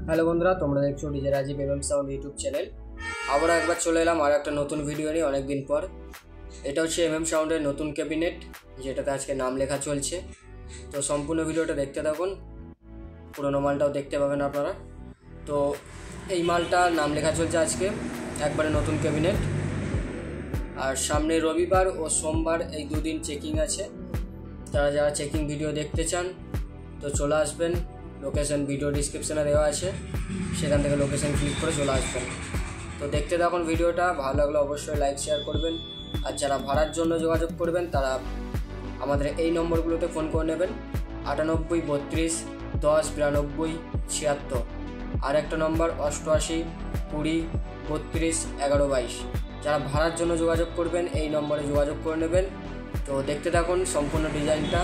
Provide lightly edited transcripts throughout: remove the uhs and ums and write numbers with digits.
Hello বন্ধুরা, তোমরা দেখছো DJ Rajib MM sound YouTube channel. আবার একবার চলে এলাম আর একটা নতুন ভিডিও নিয়ে অনেকদিন পর। এটা হচ্ছে এমএম সাউন্ডের নতুন ক্যাবিনেট, যেটাতে আজকে নাম লেখা চলছে। তো সম্পূর্ণ ভিডিওটা দেখতে থাকুন, পুরোনো মালটাও দেখতে পাবেন আপনারা। তো এই মালটা নাম লেখা চলছে আজকে, একবারে নতুন ক্যাবিনেট। আর সামনে রবিবার ও সোমবার এই দুদিন চেকিং আছে। তারা যারা চেকিং ভিডিও দেখতে চান তো চলে আসবেন। লোকেশন ভিডিও ডিসক্রিপশানে দেওয়া আছে, সেখান থেকে লোকেশন ক্লিক করে চলে আসবেন। তো দেখতে থাকুন ভিডিওটা, ভালো লাগলে অবশ্যই লাইক শেয়ার করবেন। আর যারা ভাড়ার জন্য যোগাযোগ করবেন তারা আমাদের এই নম্বরগুলোতে ফোন করে নেবেন, 98 32 10 92 76। আর একটা নম্বর 88 20 32 11 22। যারা ভাড়ার জন্য যোগাযোগ করবেন এই নম্বরে যোগাযোগ করে নেবেন। তো দেখতে থাকুন সম্পূর্ণ ডিজাইনটা।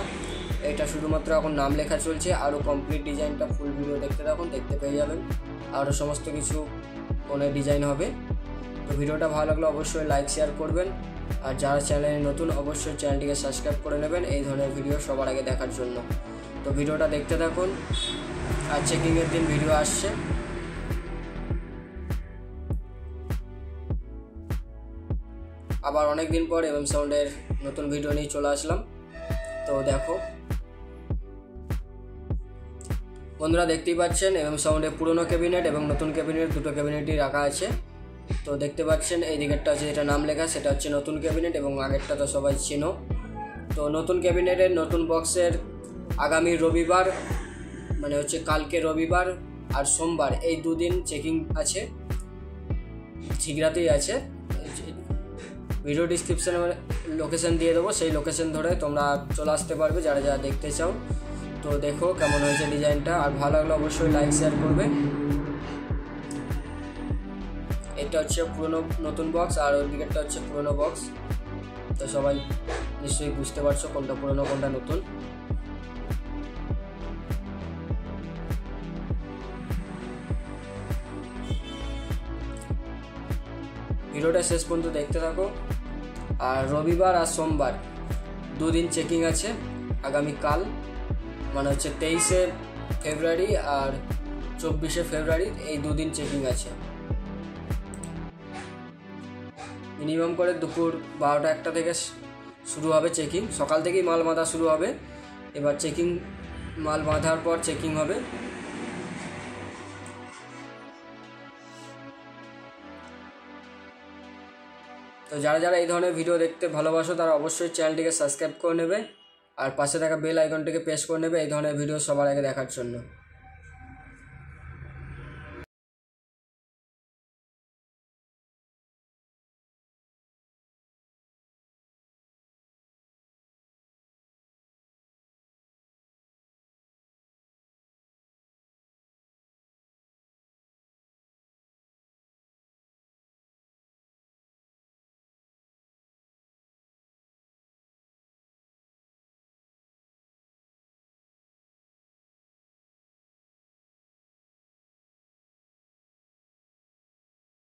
এটা শুধুমাত্র এখন নাম লেখা চলছে, আরও কমপ্লিট ডিজাইনটা ফুল ভিডিও দেখতে থাকুন, দেখতে পেয়ে যাবেন। আরও সমস্ত কিছু ফোনে ডিজাইন হবে। তো ভিডিওটা ভালো লাগলে অবশ্যই লাইক শেয়ার করবেন। আর যারা চ্যানেলে নতুন অবশ্যই চ্যানেলটিকে সাবস্ক্রাইব করে নেবেন এই ধরনের ভিডিও সবার আগে দেখার জন্য। তো ভিডিওটা দেখতে থাকুন। আর চেকিংয়ের দিন ভিডিও আসছে। আবার অনেক দিন পর এমএম সাউন্ডের নতুন ভিডিও নিয়ে চলে আসলাম। তো দেখো বন্ধুরা, দেখতেই পাচ্ছেন এমএম সাউন্ডের পুরনো ক্যাবিনেট এবং নতুন ক্যাবিনেট দুটো ক্যাবিনেটই রাখা আছে। তো দেখতে পাচ্ছেন এই দিকেরটা আছে যেটা নাম লেখা, সেটা হচ্ছে নতুন ক্যাবিনেট, এবং আগেরটা তো সবাই চেনো। তো নতুন ক্যাবিনেটের নতুন বক্সের আগামী রবিবার, মানে হচ্ছে কালকে রবিবার আর সোমবার এই দুদিন চেকিং আছে, ঠিক রাতেই আছে। ভিডিও ডিসক্রিপশানে লোকেশন দিয়ে দেবো, সেই লোকেশন ধরে তোমরা চলে আসতে পারবে যারা যারা দেখতে চাও। তো দেখো কেমন হয়েছে ডিজাইনটা, আর ভালো লাগলে অবশ্যই লাইক শেয়ার করবে। এটা হচ্ছে পুরনো নতুন বক্স, আর ওই দিকেরটা হচ্ছে পুরনো বক্স। তো সবাই নিশ্চয়ই বুঝতে পারছো কোনটা পুরনো কোনটা নতুন। ভিডিওটা শেষ পর্যন্ত দেখতে থাকো। আর রবিবার আর সোমবার দুদিন চেকিং আছে, আগামীকাল মানে হচ্ছে 23শে ফেব্রুয়ারি আর 24শে ফেব্রুয়ারি এই দুদিন চেকিং আছে। মিনিমাম করে দুপুর 12টা-1টা থেকে শুরু হবে চেকিং, সকাল থেকেই মাল বাঁধা শুরু হবে। এবার চেকিং মাল বাঁধার পর চেকিং হবে। তো যারা যারা এই ধরনের ভিডিও দেখতে ভালোবাসো তারা অবশ্যই চ্যানেলটিকে সাবস্ক্রাইব করে নেবে, আর পাশে থাকা বেল আইকনটিকে প্রেস করে নেবে এই ধরনের ভিডিও সবার আগে দেখার জন্য।